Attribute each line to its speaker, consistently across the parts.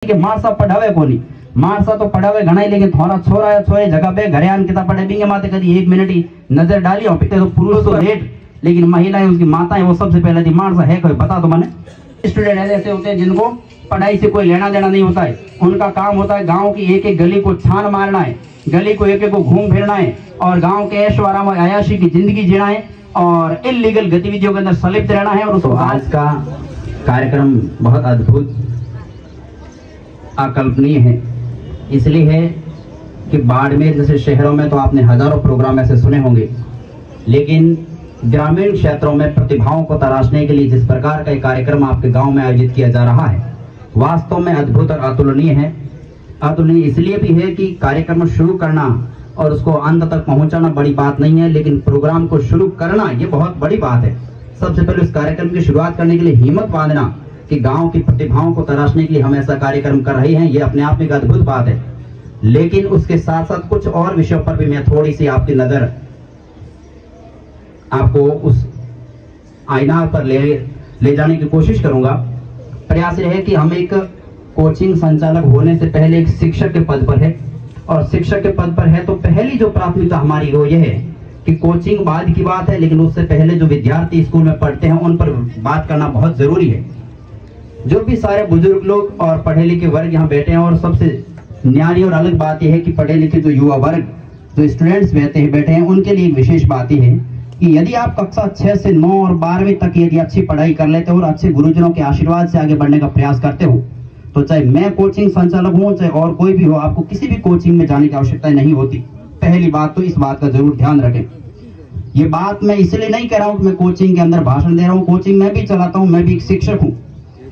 Speaker 1: कि मारसा पढ़ावे कोनी, मारसा तो पढ़ावे घना ही, लेकिन थोड़ा छोरा या छोरे जगह पे घरे आन किताब पढ़े बिंगे माते कभी 1 मिनट ही नजर डाली हो पे तो पुरुष तो लेट, लेकिन महिलाएं उसकी माताएं वो सबसे पहले थी मारसा है कोई बता दो मैंने। स्टूडेंट ऐसे होते हैं जिनको पढ़ाई से कोई लेना देना नहीं होता है, उनका काम होता है गाँव की एक एक गली को छान मारना है, गली को एक एक को घूम फिरना है और गाँव के ऐशो-आराम और अयाशी की जिंदगी जीना है और इल्लीगल गतिविधियों के अंदर संलिप्त रहना है। और उसको आज का कार्यक्रम बहुत अद्भुत अकल्पनीय है, इसलिए है कि बाड़मेर जैसे शहरों में तो आपने हजारों प्रोग्राम ऐसे सुने होंगे, लेकिन ग्रामीण क्षेत्रों में प्रतिभाओं को तराशने के लिए जिस प्रकार का कार्यक्रम आपके गांव में आयोजित किया जा रहा है वास्तव में अद्भुत और अतुलनीय है। अतुलनीय इसलिए भी है कि कार्यक्रम शुरू करना और उसको अंत तक पहुंचाना बड़ी बात नहीं है, लेकिन प्रोग्राम को शुरू करना ये बहुत बड़ी बात है। सबसे पहले उस कार्यक्रम की शुरुआत करने के लिए हिम्मत बांधना कि गांव की प्रतिभाओं को तराशने के लिए हम ऐसा कार्यक्रम कर रहे हैं, ये अपने आप में एक अद्भुत बात है। लेकिन उसके साथ साथ कुछ और विषयों पर भी मैं थोड़ी सी आपकी नजर आपको उस आईना पर ले जाने की कोशिश करूंगा। प्रयास यह है कि हम एक कोचिंग संचालक होने से पहले एक शिक्षक के पद पर है, और शिक्षक के पद पर है तो पहली जो प्राथमिकता हमारी वो यह है कि कोचिंग बाद की बात है, लेकिन उससे पहले जो विद्यार्थी स्कूल में पढ़ते हैं उन पर बात करना बहुत जरूरी है। जो भी सारे बुजुर्ग लोग और पढ़े लिखे वर्ग यहाँ बैठे हैं, और सबसे न्यारी और अलग बात यह है कि पढ़े लिखे जो युवा वर्ग जो स्टूडेंट्स बैठे हैं उनके लिए एक विशेष बात यह है कि यदि आप कक्षा 6 से 9 और 12वीं तक यदि अच्छी पढ़ाई कर लेते हो और अच्छे गुरुजनों के आशीर्वाद से आगे बढ़ने का प्रयास करते हो, तो चाहे मैं कोचिंग संचालक हूं चाहे और कोई भी हो, आपको किसी भी कोचिंग में जाने की आवश्यकता नहीं होती। पहली बात तो इस बात का जरूर ध्यान रखें। ये बात मैं इसलिए नहीं कह रहा हूं कि मैं कोचिंग के अंदर भाषण दे रहा हूं, कोचिंग मैं भी चलाता हूं, मैं भी एक शिक्षक हूं,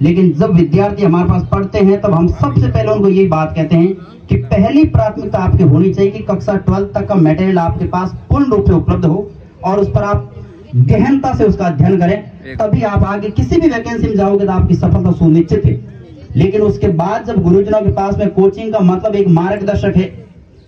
Speaker 1: लेकिन जब विद्यार्थी हमारे पास पढ़ते हैं तब हम सबसे पहले उनको यही बात कहते हैं कि पहली प्राथमिकता आपकी होनी चाहिए कि कक्षा 12 तक का मटेरियल आपके पास पूर्ण रूप से उपलब्ध हो और उस पर आप गहनता से उसका अध्ययन करें, तभी आप आगे किसी भी वैकेंसी में जाओगे तो आपकी सफलता सुनिश्चित है। लेकिन उसके बाद जब गुरुजनों के पास में कोचिंग का मतलब एक मार्गदर्शक है,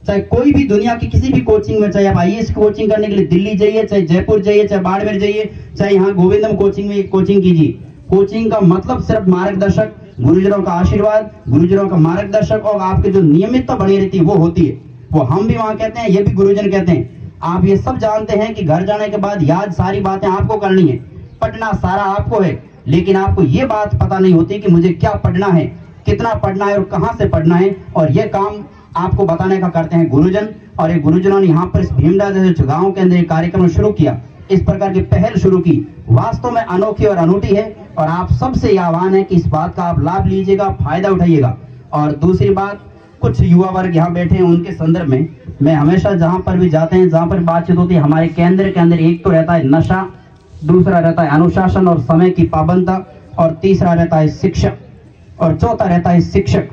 Speaker 1: चाहे कोई भी दुनिया की किसी भी कोचिंग में, चाहे आप IAS कोचिंग करने के लिए दिल्ली जाइए, चाहे जयपुर जाइए, चाहे बाड़मेर जाइए, चाहे यहाँ गोविंदम कोचिंग में कोचिंग कीजिए, कोचिंग का मतलब सिर्फ मार्गदर्शक, गुरुजनों का आशीर्वाद, गुरुजनों का मार्गदर्शक और आपके जो नियमितता बनी रहती है वो होती है। वो हम भी वहां कहते हैं, ये भी गुरुजन कहते हैं। आप ये सब जानते हैं कि घर जाने के बाद याद सारी बातें आपको करनी है, पढ़ना सारा आपको है, लेकिन आपको ये बात पता नहीं होती कि मुझे क्या पढ़ना है, कितना पढ़ना है और कहां से पढ़ना है, और ये काम आपको बताने का करते हैं गुरुजन। और ये गुरुजनों ने यहाँ पर इस भीमडा जैसे गांव के अंदर कार्यक्रम शुरू किया, इस प्रकार की पहल शुरू की, वास्तव में अनोखी और अनूठी है। और आप सबसे यह आह्वान है कि इस बात का आप लाभ लीजिएगा, फायदा उठाइएगा। और दूसरी बात, कुछ युवा वर्ग यहाँ बैठे हैं, उनके संदर्भ में मैं हमेशा जहां पर भी जाते हैं, जहां पर बातचीत होती है, हमारे केंद्र के अंदर एक तो रहता है नशा, दूसरा रहता है अनुशासन और समय की पाबंदी, और तीसरा रहता है शिक्षक, और चौथा रहता है शिक्षक।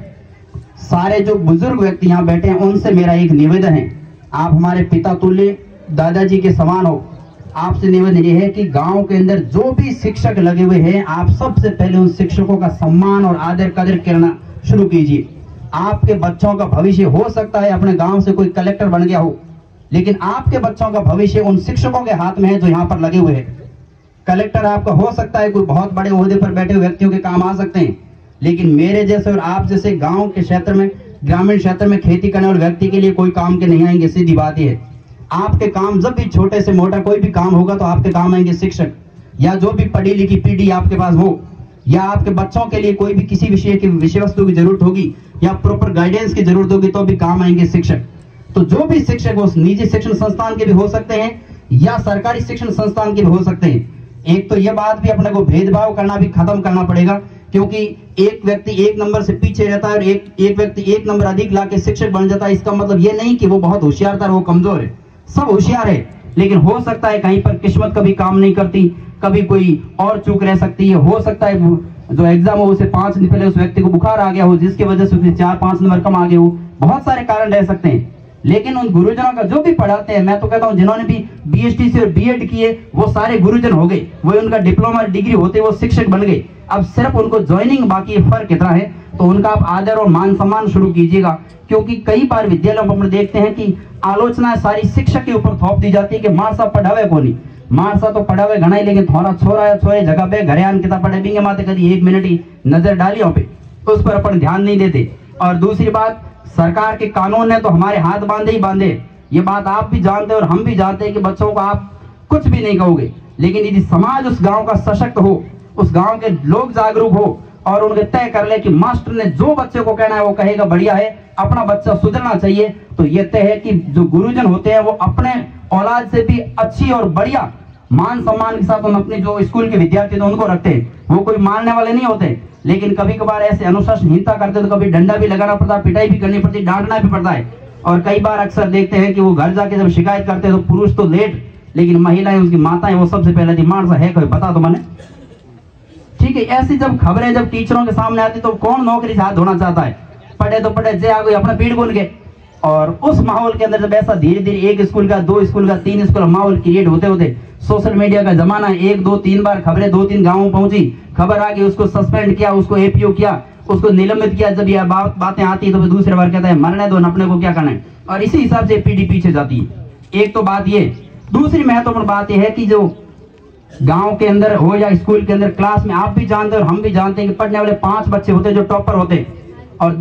Speaker 1: सारे जो बुजुर्ग व्यक्ति यहाँ बैठे हैं उनसे मेरा एक निवेदन है, आप हमारे पिता तुल्य दादाजी के समान हो। आपसे निवेदन यह है कि गांव के अंदर जो भी शिक्षक लगे हुए हैं, आप सबसे पहले उन शिक्षकों का सम्मान और आदर कदर करना शुरू कीजिए। आपके बच्चों का भविष्य हो सकता है अपने गांव से कोई कलेक्टर बन गया हो, लेकिन आपके बच्चों का भविष्य उन शिक्षकों के हाथ में है जो यहाँ पर लगे हुए हैं। कलेक्टर आपका हो सकता है कोई बहुत बड़े ओहदे पर बैठे हुए व्यक्तियों के काम आ सकते हैं, लेकिन मेरे जैसे और आप जैसे गांव के क्षेत्र में, ग्रामीण क्षेत्र में खेती करने वाले व्यक्ति के लिए कोई काम के नहीं आएंगे। सीधी बात यह है, आपके काम जब भी छोटे से मोटा कोई भी काम होगा तो आपके काम आएंगे शिक्षक, या जो भी पढ़ी लिखी पीढ़ी आपके पास हो, या आपके बच्चों के लिए कोई भी किसी विषय की विषय वस्तु की जरूरत होगी या प्रॉपर गाइडेंस की जरूरत होगी तो भी काम आएंगे शिक्षक। तो जो भी शिक्षक हो, निजी शिक्षण संस्थान के भी हो सकते हैं या सरकारी शिक्षण संस्थान के भी हो सकते हैं। एक तो यह बात भी अपने को भेदभाव करना भी खत्म करना पड़ेगा, क्योंकि एक व्यक्ति 1 नंबर से पीछे रहता है और एक व्यक्ति 1 नंबर अधिक लाके शिक्षक बन जाता है। इसका मतलब यह नहीं कि वो बहुत होशियार था, वो कमजोर है, सब होशियार है, लेकिन हो सकता है कहीं पर किस्मत कभी काम नहीं करती, कभी कोई और चूक रह सकती है। हो सकता है जो एग्जाम हो उसे 5 दिन पहले उस व्यक्ति को बुखार आ गया हो, जिसकी वजह से उसे 4-5 नंबर कम आ गए हो, बहुत सारे कारण रह सकते हैं। लेकिन उन गुरुजनों का जो भी पढ़ाते हैं, मैं तो कहता हूं जिन्होंने भी BSTC और B.Ed किए वो सारे गुरुजन हो गए, वो उनका डिप्लोमा डिग्री होते वो शिक्षक बन गए। अब सिर्फ उनको ज्वाइनिंग बाकी है, फर्क कितना है, तो उनका आप आदर और मान सम्मान शुरू कीजिएगा। क्योंकि कई बार विद्यालयों में हम देखते हैं कि आलोचना सारी शिक्षक के ऊपर थोप दी जाती है कि मारसा पढ़ावे कोनी, मारसा तो पढ़ावे घना ही, लेकिन थोड़ा छोरा या छोरे जगह पे घरे आन किताब पढ़े बिंगे माते कभी 1 मिनट ही नजर डाली हो पे। उस पर अपन ध्यान नहीं देते। और दूसरी बात, सरकार के कानून ने तो हमारे हाथ बांधे ही बांधे, ये बात आप भी जानते हैं और हम भी जानते हैं कि बच्चों को आप कुछ भी नहीं कहोगे, लेकिन यदि समाज उस गांव का सशक्त हो, उस गांव के लोग जागरूक हो और उनके तय कर ले कि मास्टर ने जो बच्चे को कहना है वो कहेगा बढ़िया है, अपना बच्चा सुधरना चाहिए, तो ये तय है कि जो गुरुजन होते हैं वो अपने औलाद से भी अच्छी और बढ़िया मान सम्मान के साथ उन अपने जो स्कूल के विद्यार्थी थे उनको रखते हैं। वो कोई मारने वाले नहीं होते, लेकिन कभी कभार ऐसे अनुशासनहीनता करते तो कभी डंडा भी लगाना पड़ता है, पिटाई भी करनी पड़ती है, डांटना भी पड़ता है। और कई बार अक्सर देखते हैं कि वो घर जाके जब शिकायत करते हैं तो पुरुष तो लेट, लेकिन महिलाएं उसकी माताएं वो सबसे पहले दिमाग से है कोई बता तो मैंने, ठीक है। ऐसी जब खबरें जब टीचरों के सामने आती तो कौन नौकरी से हाथ धोना चाहता है, पढ़े तो पढ़े जे आ गई अपना पीठ गुन के। और उस माहौल के अंदर जब ऐसा धीरे धीरे एक स्कूल का, दो स्कूल का, तीन स्कूल का माहौल क्रिएट होते होते सोशल मीडिया का जमाना, एक दो तीन बार खबरें 2-3 गांवों पहुंची, खबर आ गई, उसको सस्पेंड किया, उसको एपीओ किया, उसको निलंबित किया। जब यह बातें आती है तो दूसरे बार कहता है मरने दो, अपने को क्या करना है, और इसी हिसाब से पीढ़ी पीछे जाती है। एक तो बात ये। दूसरी महत्वपूर्ण बात यह है कि जो गांव के अंदर हो या स्कूल के अंदर क्लास में, आप भी जानते हैं और हम भी जानते हैं कि पढ़ने वाले 5 बच्चे होते हैं जो टॉपर होते हैं, और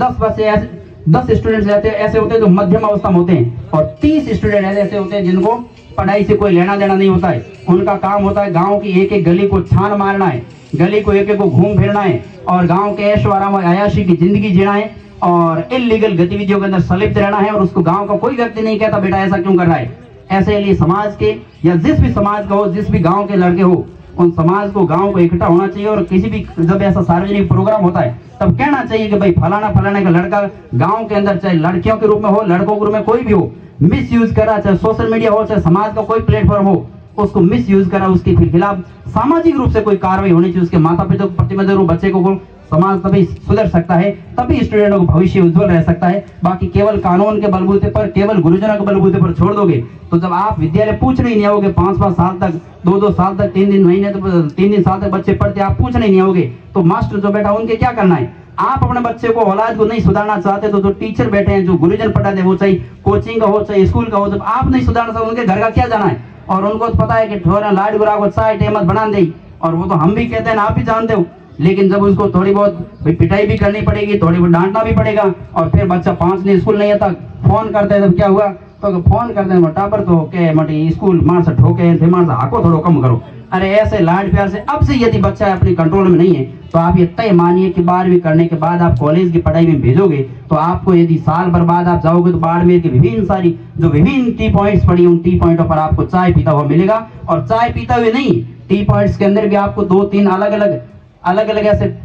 Speaker 1: 10 स्टूडेंट्स ऐसे होते हैं जो मध्यम अवस्था में होते हैं, और 30 स्टूडेंट ऐसे होते हैं जिनको पढ़ाई से कोई लेना देना नहीं होता है। उनका काम होता है गांव की एक एक गली को छान मारना है, गली को एक एक को घूम फिरना है, और गांव के ऐश आराम और अयाशी की जिंदगी जीना है, और इलीगल गतिविधियों के अंदर संलिप्त रहना है। और उसको गांव का कोई व्यक्ति नहीं कहता बेटा ऐसा क्यों कर रहा है। ऐसे लिए समाज के या जिस भी समाज का हो, जिस भी गांव के लड़के हो, उन समाज को, गांव को इकट्ठा होना चाहिए। और किसी भी जब ऐसा सार्वजनिक प्रोग्राम होता है तब कहना चाहिए कि भाई फलाना फलाने का लड़का गांव के अंदर, चाहे लड़कियों के रूप में हो, लड़कों के रूप में, कोई भी हो, मिस यूज करा, चाहे सोशल मीडिया हो, चाहे समाज का कोई प्लेटफॉर्म हो, उसको मिस यूज करा, उसके खिलाफ सामाजिक रूप से कोई कार्रवाई होनी चाहिए। उसके माता पिता को प्रति जरूर बच्चे को समाज तभी सुधर सकता है, तभी स्टूडेंटों का भविष्य उज्जवल रह सकता है। बाकी केवल कानून के बलबूते पर, केवल गुरुजनों के बलबूते पर छोड़ दोगे तो जब आप विद्यालय पूछने ही नहीं आओगे 5-5 साल तक, 2-2 साल तक, 3-3 साल तक बच्चे पढ़ते, आप पूछने ही नहीं आओगे तो मास्टर जो बैठा उनके क्या करना है। आप अपने बच्चे को, औलाद को नहीं सुधारना चाहते तो जो टीचर बैठे हैं, जो गुरुजन पढ़ाते हैं, वो चाहे कोचिंग का हो चाहे स्कूल का हो, जब आप नहीं सुधारना चाहते उनके घर का क्या जाना है। और उनको तो पता है कि ठोरा लाड गुरा को चाय टेमत बना दे, और वो तो हम भी कहते हैं आप भी जानते हो। लेकिन जब उसको थोड़ी बहुत पिटाई भी करनी पड़ेगी, थोड़ी बहुत डांटना भी पड़ेगा, और फिर बच्चा 5 दिन स्कूल नहीं आता, फोन करते हैं, तब क्या हुआ तो फोन करते हैं टापर तो के मटी स्कूल मार से ठोके थे, मार से हाको थोड़ा कम करो। अरे ऐसे लाड प्यार से अब से यदि बच्चा अपने कंट्रोल में नहीं है तो आप ये तय मानिए कि 12वीं करने के बाद आप कॉलेज की पढ़ाई में भेजोगे तो आपको यदि साल भर बाद आप जाओगे तो बाड़मेर की विभिन्न टी पॉइंट्स पड़ी, उन टी पॉइंटों पर आपको चाय पीता हुआ मिलेगा। और चाय पीता हुए नहीं, टी पॉइंट्स के अंदर भी आपको 2-3 अलग अलग ऐसे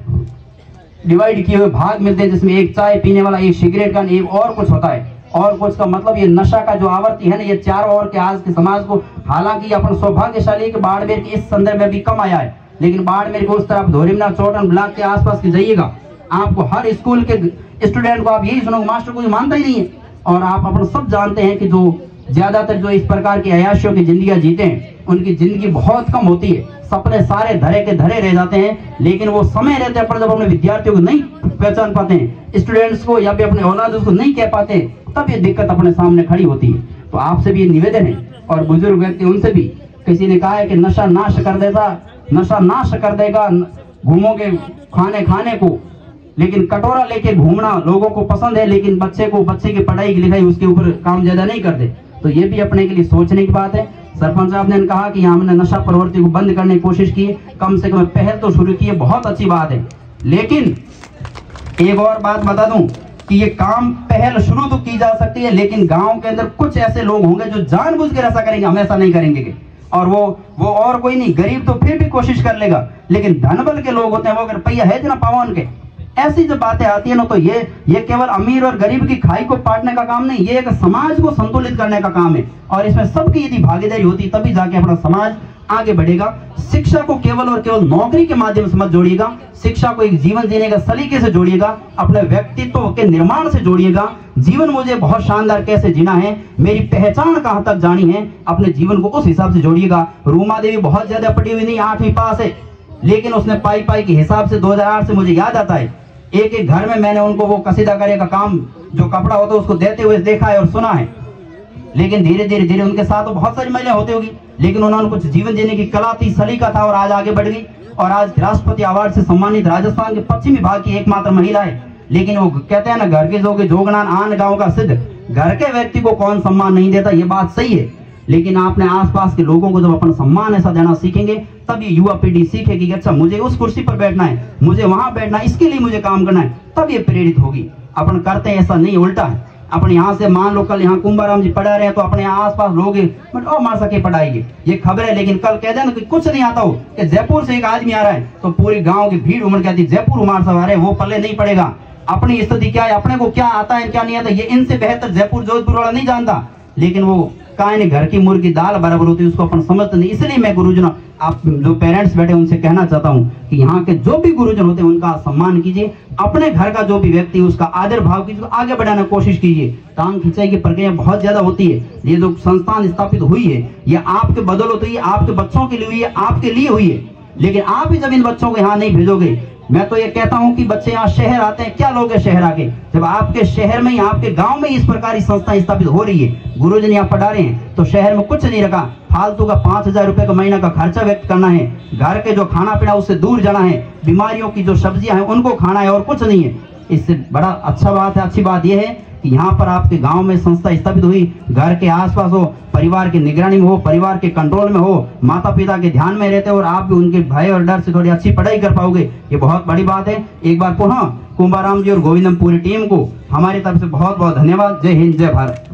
Speaker 1: डिवाइड किए हुए भाग मिलते हैं, जिसमें एक चाय पीने वाला, एक सिगरेट का, एक और कुछ होता है। और कुछ का मतलब ये नशा का जो आवृत्ति है ना, ये चारों ओर के आज के समाज को, हालांकि अपन सौभाग्यशाली के बाड़मेर के इस संदर्भ में भी कम आया है, लेकिन बाड़मेर को उस तरफ धोरीमना चौटन ब्लॉक के आसपास के जाइएगा, आपको हर स्कूल के स्टूडेंट को आप यही सुनोगे मास्टर कोई मानता ही नहीं है। और आप अपन सब जानते हैं कि जो ज्यादातर जो इस प्रकार की अयाशियों की जिंदगी जीते हैं उनकी जिंदगी बहुत कम होती है, सपने सारे धरे के धरे रह जाते हैं, लेकिन वो समय रहते पर जब अपने विद्यार्थियों को नहीं पहचान पाते हैं, स्टूडेंट्स को या फिर अपने औलाद को नहीं कह पाते, तब ये दिक्कत अपने सामने खड़ी होती है। तो आपसे भी ये निवेदन है, और बुजुर्ग व्यक्ति उनसे भी, किसी ने कहा है कि नशा नाश कर देगा, घूमोगे खाने को, लेकिन कटोरा लेके घूमना लोगों को पसंद है, लेकिन बच्चे की पढ़ाई की लिखाई उसके ऊपर काम ज्यादा नहीं करते। तो ये भी अपने के लिए सोचने की बात है। सरपंच साहब ने कहा कि हमने नशा प्रवृत्ति को बंद करने की कोशिश की, कम से कम पहल तो शुरू की है, बहुत अच्छी बात है। लेकिन एक और बात बता दूं कि ये काम पहल शुरू तो की जा सकती है, लेकिन गांव के अंदर कुछ ऐसे लोग होंगे जो जानबूझ कर ऐसा करेंगे, हम ऐसा नहीं करेंगे, और वो और कोई नहीं, गरीब तो फिर भी कोशिश कर लेगा, लेकिन धनबल के लोग होते हैं, वो अगर पैया है जना पावन के, ऐसी जब बातें आती है ना, तो ये केवल अमीर और गरीब की खाई को पाटने का काम नहीं, ये एक समाज को संतुलित करने का काम है। और इसमें सबकी यदि भागीदारी होती तभी जाके अपना समाज आगे बढ़ेगा। शिक्षा को केवल और केवल नौकरी के माध्यम से मत जोड़िएगा, शिक्षा को एक जीवन जीने का सलीके से जोड़िएगा, अपने व्यक्तित्व के निर्माण से जोड़िएगा। जीवन मुझे बहुत शानदार कैसे जीना है, मेरी पहचान कहां तक जानी है, अपने जीवन को उस हिसाब से जोड़िएगा। रूमा देवी बहुत ज्यादा पढ़ी हुई नहीं, 8वीं पास है, लेकिन उसने पाई के हिसाब से 2008 से मुझे याद आता है, एक घर में मैंने उनको वो कसीदा करे का काम जो कपड़ा होता है उसको देते हुए देखा है और सुना है। लेकिन धीरे धीरे उनके साथ तो बहुत सारी महिलाएं होती होगी, लेकिन उन्होंने कुछ जीवन जीने की कला थी, सलीका था, और आज आगे बढ़ गई। और आज राष्ट्रपति अवार्ड से सम्मानित राजस्थान के पश्चिमी भाग की एकमात्र महिला है। लेकिन वो कहते हैं ना, घर के जोगे जोगनान आन गांव का सिद्ध, घर के व्यक्ति को कौन सम्मान नहीं देता, ये बात सही है। लेकिन आपने आसपास के लोगों को जब अपन सम्मान ऐसा देना सीखेंगे, तब ये युवा पीढ़ी सीखेगी कि अच्छा मुझे उस कुर्सी पर बैठना है, मुझे वहां बैठना है, इसके लिए मुझे काम करना है, तब ये प्रेरित होगी। अपन करते हैं ऐसा नहीं, उल्टा है। अपन यहाँ से मान लो कल यहाँ कुंभाराम जी पढ़ा रहे हैं तो अपने आसपास लोग मार सके पढ़ाएंगे, ये खबर है। लेकिन कल कह देना कि कुछ नहीं आता हो कि जयपुर से एक आदमी आ रहा है तो पूरी गांव की भीड़ उमड़ के आती, जयपुर उमार सवार है, वो पल्ले नहीं पड़ेगा। अपनी स्थिति क्या है, अपने को क्या आता है क्या नहीं आता, ये इनसे बेहतर जयपुर जोधपुर वाला नहीं जानता। लेकिन वो काहे ने घर की मुर्गी दाल बराबर होती है, उसको अपन समझते नहीं। इसलिए मैं गुरुजनों, आप जो पेरेंट्स बैठे उनसे कहना चाहता हूँ कि यहाँ के जो भी गुरुजन होते हैं उनका सम्मान कीजिए, अपने घर का जो भी व्यक्ति उसका आदर भाव कीजिए, आगे बढ़ाने की कोशिश कीजिए। टांग खिंचाई की प्रक्रिया बहुत ज्यादा होती है। ये जो संस्थान स्थापित हुई है ये आपके बदौलत हुई है, आपके बच्चों के लिए हुई है, आपके लिए हुई है। लेकिन आप ही जब इन बच्चों को यहाँ नहीं भेजोगे, मैं तो ये कहता हूं कि बच्चे यहाँ शहर आते हैं, क्या लोग हैं शहर आके, जब आपके शहर में ही आपके गांव में इस प्रकार की संस्था स्थापित हो रही है, गुरुजन यहाँ पढ़ा रहे हैं, तो शहर में कुछ नहीं रखा, फालतू का 5,000 रुपए का महीना का खर्चा व्यक्त करना है, घर के जो खाना पीना उससे दूर जाना है, बीमारियों की जो सब्जियां हैं उनको खाना है, और कुछ नहीं है। इससे बड़ा अच्छा बात है, अच्छी बात यह है कि यहाँ पर आपके गांव में संस्था स्थापित हुई, घर के आसपास हो, परिवार की निगरानी में हो, परिवार के कंट्रोल में हो, माता पिता के ध्यान में रहते हो, और आप भी उनके भय और डर से थोड़ी अच्छी पढ़ाई कर पाओगे, ये बहुत बड़ी बात है। एक बार पुनः कुंभाराम जी और गोविंदम पूरी टीम को हमारी तरफ से बहुत बहुत धन्यवाद। जय हिंद, जय भारत।